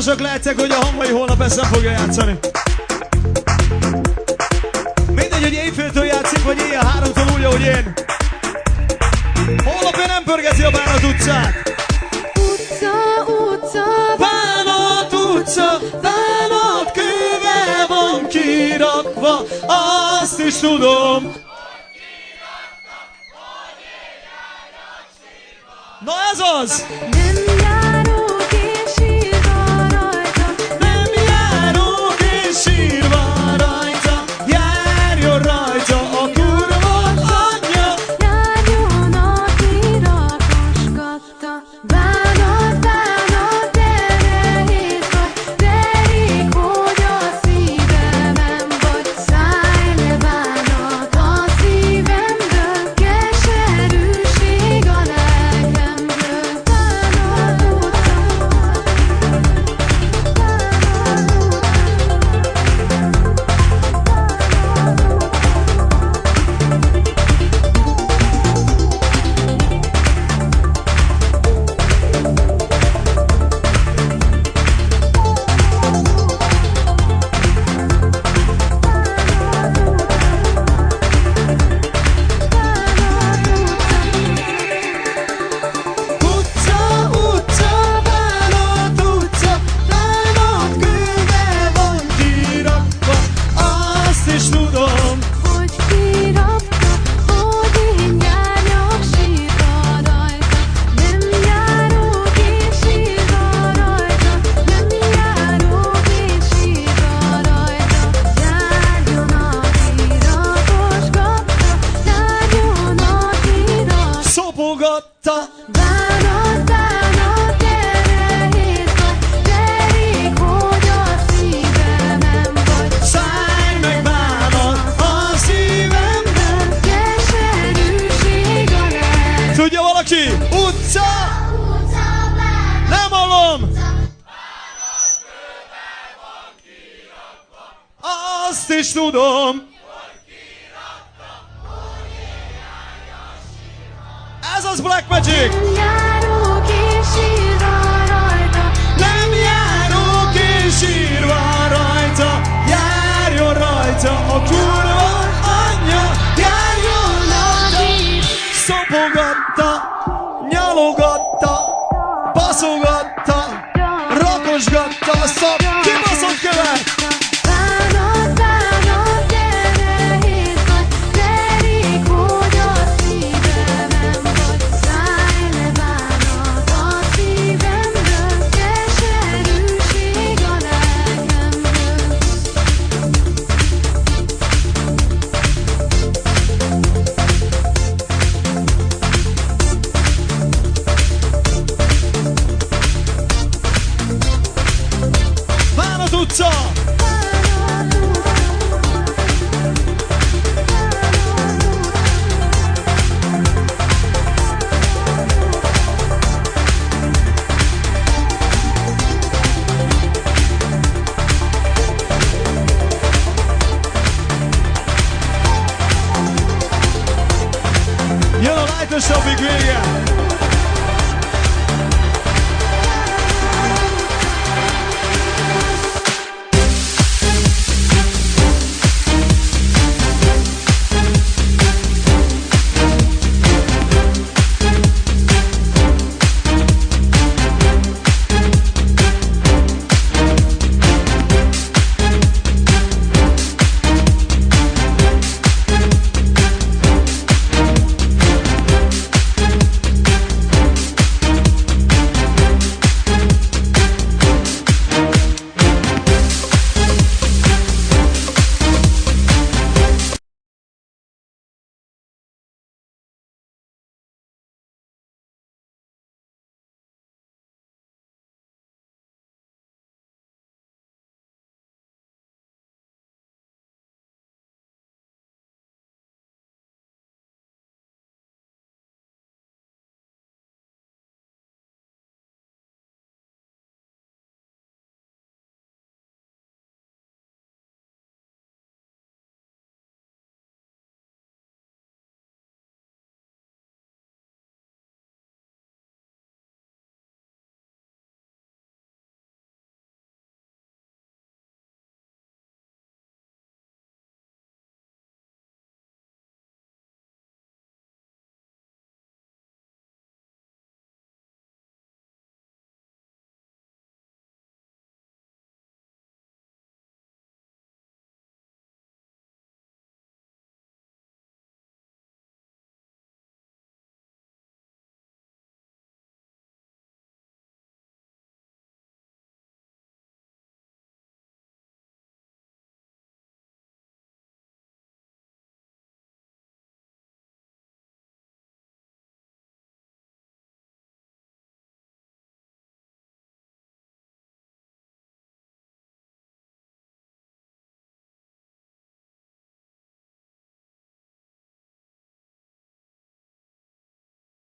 biztosak lehettek, hogy a Hamvai holnap ezt nem fogja játszani. Mindegy, hogy éjféltől játszik, vagy éjjel 3-tól úgy, ahogy én. Holnap ő nem pörgeti a Bánat utcát. Bánat utca, Bánat kővel van kirakva, azt is tudom. Na ez az! Nem járok én sírva rajta, Nem járok én sírva rajta, járjon rajta a kurva anyja. járjon, aki rakosgatta. Bánat, bánat, de nehéz vagy, de rég, hogy a szívemem vagy. Szállj le, bánat, a szívemből, keserűség a lelkemből. Bánat Utca, utca, Bánat utca, Bánat kővel van kirakva, azt is tudom. hogy kirakta, hogy én járjak sírva rajta. Nem járok én sírva rajta, nem járok én sírva rajta. Járjon, aki rakosgatta, járjon, aki Szopogatta. Bánat, bánat, de nehéz vagy, de rég, hogy a szívemem vagy. Szállj meg, Bánat a szívemben. Keserűség a lelkemből. Tudja valaki? Utca! Nem hallom! Azt is tudom! Ez az Black Magic! Nem járok én sírva rajta, Nem járok én sírva rajta, járjon rajta a kurva anyja, járjon rajta! Szopogatta, nyalogatta, baszogatta, rakosgatta, kibaszott követ! Bánat, bánat, de nehéz vagy, de rég, hogy a szívemem vagy. Szállj le, bánat, a szívemből, keserűség a lelkemből. Bánat utca!